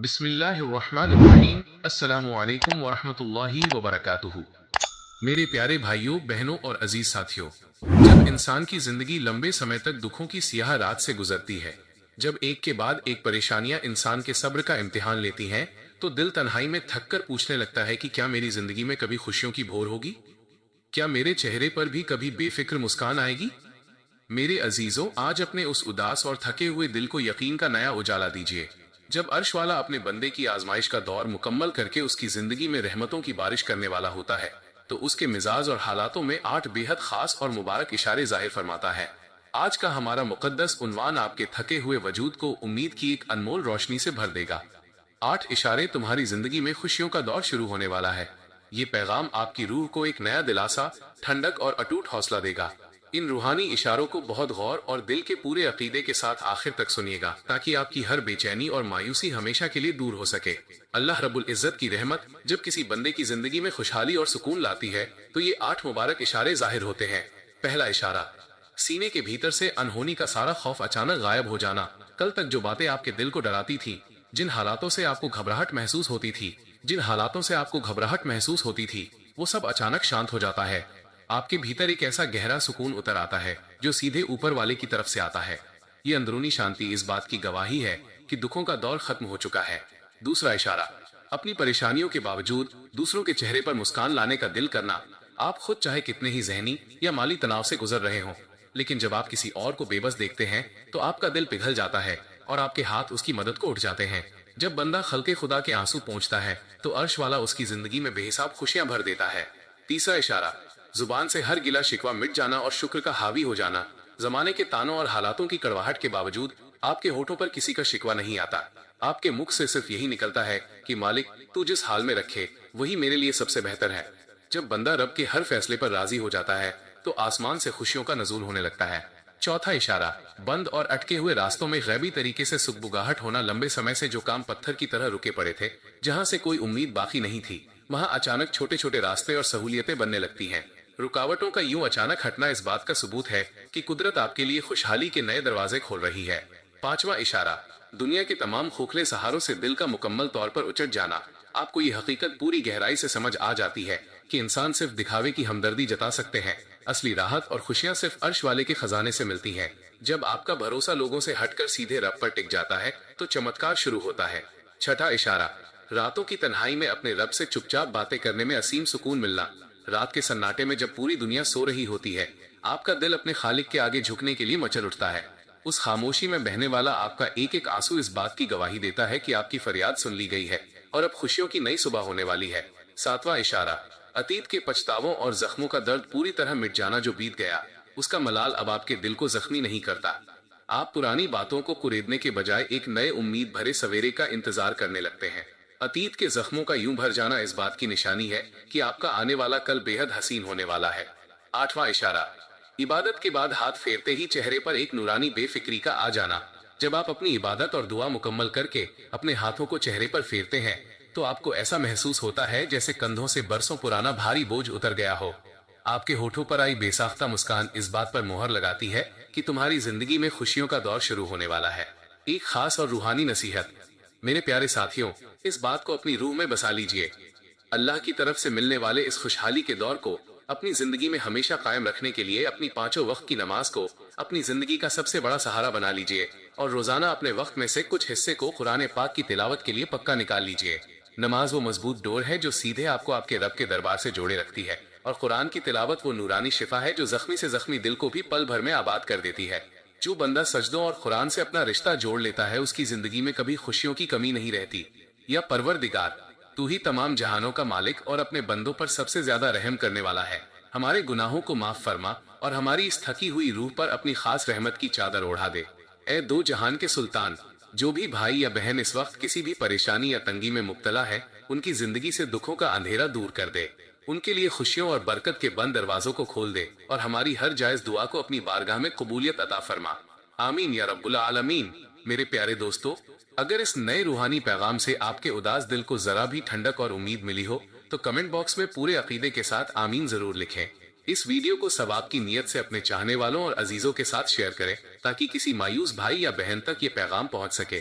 بسم اللہ الرحمن الرحیم۔ السلام علیکم ورحمۃ اللہ وبرکاتہ۔ میرے پیارے بھائیوں، بہنوں اور عزیز ساتھیوں، جب انسان کی زندگی لمبے سمے تک دکھوں کی سیاہ رات سے گزرتی ہے، جب ایک کے بعد ایک پریشانیاں انسان کے صبر کا امتحان لیتی ہیں، تو دل تنہائی میں تھک کر پوچھنے لگتا ہے کہ کیا میری زندگی میں کبھی خوشیوں کی بھور ہوگی؟ کیا میرے چہرے پر بھی کبھی بے فکر مسکان آئے گی؟ میرے عزیزوں، آج اپنے اس اداس اور تھکے ہوئے دل کو یقین کا نیا اجالا دیجیے۔ جب عرش والا اپنے بندے کی آزمائش کا دور مکمل کر کے اس کی زندگی میں رحمتوں کی بارش کرنے والا ہوتا ہے، تو اس کے مزاج اور حالاتوں میں 8 بے حد خاص اور مبارک اشارے ظاہر فرماتا ہے۔ آج کا ہمارا مقدس عنوان آپ کے تھکے ہوئے وجود کو امید کی ایک انمول روشنی سے بھر دے گا۔ 8 اشارے، تمہاری زندگی میں خوشیوں کا دور شروع ہونے والا ہے۔ یہ پیغام آپ کی روح کو ایک نیا دلاسا، ٹھنڈک اور اٹوٹ حوصلہ دے گا۔ ان روحانی اشاروں کو بہت غور اور دل کے پورے عقیدے کے ساتھ آخر تک سنیے گا، تاکہ آپ کی ہر بے چینی اور مایوسی ہمیشہ کے لیے دور ہو سکے۔ اللہ رب العزت کی رحمت جب کسی بندے کی زندگی میں خوشحالی اور سکون لاتی ہے، تو یہ 8 مبارک اشارے ظاہر ہوتے ہیں۔ پہلا اشارہ، سینے کے بھیتر سے انہونی کا سارا خوف اچانک غائب ہو جانا۔ کل تک جو باتیں آپ کے دل کو ڈراتی تھی، جن حالاتوں سے آپ کو گھبراہٹ محسوس ہوتی تھی، وہ سب اچانک شانت ہو جاتا ہے۔ آپ کے بھیتر ایک ایسا گہرا سکون اتر آتا ہے جو سیدھے اوپر والے کی طرف سے آتا ہے۔ یہ اندرونی شانتی اس بات کی گواہی ہے کہ دکھوں کا دور ختم ہو چکا ہے۔ دوسرا اشارہ، اپنی پریشانیوں کے باوجود دوسروں کے چہرے پر مسکان لانے کا دل کرنا۔ آپ خود چاہے کتنے ہی ذہنی یا مالی تناؤ سے گزر رہے ہوں، لیکن جب آپ کسی اور کو بے بس دیکھتے ہیں تو آپ کا دل پگھل جاتا ہے اور آپ کے ہاتھ اس کی مدد کو اٹھ جاتے ہیں۔ جب بندہ خلق خدا کے آنسو پہنچتا ہے تو عرش والا اس کی زندگی میں بے حساب خوشیاں بھر دیتا ہے۔ تیسرا اشارہ، زبان سے ہر گلا شکوہ مٹ جانا اور شکر کا حاوی ہو جانا۔ زمانے کے تانوں اور حالاتوں کی کڑواہٹ کے باوجود آپ کے ہونٹوں پر کسی کا شکوہ نہیں آتا۔ آپ کے منہ سے صرف یہی نکلتا ہے کہ مالک، تو جس حال میں رکھے وہی میرے لیے سب سے بہتر ہے۔ جب بندہ رب کے ہر فیصلے پر راضی ہو جاتا ہے تو آسمان سے خوشیوں کا نزول ہونے لگتا ہے۔ چوتھا اشارہ، بند اور اٹکے ہوئے راستوں میں غیبی طریقے سے سگبگاہٹ ہونا۔ لمبے سمے سے جو کام پتھر کی طرح رکے پڑے تھے، جہاں سے کوئی امید باقی نہیں تھی، وہاں اچانک چھوٹے چھوٹے راستے اور سہولیتیں بننے لگتی ہیں۔ رکاوٹوں کا یوں اچانک ہٹنا اس بات کا ثبوت ہے کہ قدرت آپ کے لیے خوشحالی کے نئے دروازے کھول رہی ہے۔ پانچواں اشارہ، دنیا کے تمام کھوکھلے سہاروں سے دل کا مکمل طور پر اچٹ جانا۔ آپ کو یہ حقیقت پوری گہرائی سے سمجھ آ جاتی ہے کہ انسان صرف دکھاوے کی ہمدردی جتا سکتے ہیں، اصلی راحت اور خوشیاں صرف عرش والے کے خزانے سے ملتی ہیں۔ جب آپ کا بھروسہ لوگوں سے ہٹ کر سیدھے رب پر ٹک جاتا ہے تو چمتکار شروع ہوتا ہے۔ چھٹا اشارہ، راتوں کی تنہائی میں اپنے رب سے چپ چاپ باتیں کرنے میں عظیم سکون ملنا۔ رات کے سناٹے میں جب پوری دنیا سو رہی ہوتی ہے، آپ کا دل اپنے خالق کے آگے جھکنے کے لیے مچل اٹھتا ہے۔ اس خاموشی میں بہنے والا آپ کا ایک ایک آنسو اس بات کی گواہی دیتا ہے کہ آپ کی فریاد سن لی گئی ہے اور اب خوشیوں کی نئی صبح ہونے والی ہے۔ ساتواں اشارہ، اتیت کے پچھتاووں اور زخموں کا درد پوری طرح مٹ جانا۔ جو بیت گیا، اس کا ملال اب آپ کے دل کو زخمی نہیں کرتا۔ آپ پرانی باتوں کو کریدنے کے بجائے ایک نئے امید بھرے سویرے کا انتظار کرنے لگتے ہیں۔ اتیت کے زخموں کا یوں بھر جانا اس بات کی نشانی ہے کہ آپ کا آنے والا کل بے حد حسین ہونے والا ہے۔ آٹھواں اشارہ، عبادت کے بعد ہاتھ پھیرتے ہی چہرے پر ایک نورانی بے فکری کا آ جانا۔ جب آپ اپنی عبادت اور دعا مکمل کر کے اپنے ہاتھوں کو چہرے پر پھیرتے ہیں تو آپ کو ایسا محسوس ہوتا ہے جیسے کندھوں سے برسوں پرانا بھاری بوجھ اتر گیا ہو۔ آپ کے ہونٹوں پر آئی بے ساختہ مسکان اس بات پر مہر لگاتی ہے کہ تمہاری زندگی میں خوشیوں کا دور شروع ہونے والا ہے۔ ایک خاص اور روحانی نصیحت، میرے پیارے ساتھیوں، اس بات کو اپنی روح میں بسا لیجئے۔ اللہ کی طرف سے ملنے والے اس خوشحالی کے دور کو اپنی زندگی میں ہمیشہ قائم رکھنے کے لیے اپنی 5 وقت کی نماز کو اپنی زندگی کا سب سے بڑا سہارا بنا لیجئے اور روزانہ اپنے وقت میں سے کچھ حصے کو قرآن پاک کی تلاوت کے لیے پکا نکال لیجئے۔ نماز وہ مضبوط ڈور ہے جو سیدھے آپ کو آپ کے رب کے دربار سے جوڑے رکھتی ہے، اور قرآن کی تلاوت وہ نورانی شفا ہے جو زخمی سے زخمی دل کو بھی پل بھر میں آباد کر دیتی ہے۔ جو بندہ سجدوں اور قرآن سے اپنا رشتہ جوڑ لیتا ہے، اس کی زندگی میں کبھی خوشیوں کی کمی نہیں رہتی۔ یا پروردگار، تو ہی تمام جہانوں کا مالک اور اپنے بندوں پر سب سے زیادہ رحم کرنے والا ہے، ہمارے گناہوں کو معاف فرما اور ہماری اس تھکی ہوئی روح پر اپنی خاص رحمت کی چادر اوڑھا دے۔ اے دو جہان کے سلطان، جو بھی بھائی یا بہن اس وقت کسی بھی پریشانی یا تنگی میں مبتلا ہے، ان کی زندگی سے دکھوں کا اندھیرا دور کر دے، ان کے لیے خوشیوں اور برکت کے بند دروازوں کو کھول دے اور ہماری ہر جائز دعا کو اپنی بارگاہ میں قبولیت عطا فرما۔ آمین یا رب العالمین۔ میرے پیارے دوستو، اگر اس نئے روحانی پیغام سے آپ کے اداس دل کو ذرا بھی ٹھنڈک اور امید ملی ہو تو کمنٹ باکس میں پورے عقیدے کے ساتھ آمین ضرور لکھیں۔ اس ویڈیو کو ثواب کی نیت سے اپنے چاہنے والوں اور عزیزوں کے ساتھ شیئر کریں تاکہ کسی مایوس بھائی یا بہن تک یہ پیغام پہنچ سکے۔